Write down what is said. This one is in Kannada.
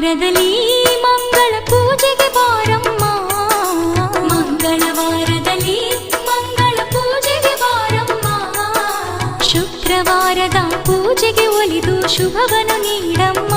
ಮಂಗಳವಾರದಲ್ಲಿ ಮಂಗಳ ಪೂಜೆಗೆ ಬಾರಮ್ಮ. ಮಂಗಳವಾರದಲ್ಲಿ ಮಂಗಳ ಪೂಜೆಗೆ ಬಾರಮ್ಮ. ಶುಕ್ರವಾರದ ಪೂಜೆಗೆ ಒಲಿದು ಶುಭವನ್ನು ನೀಡಮ್ಮ.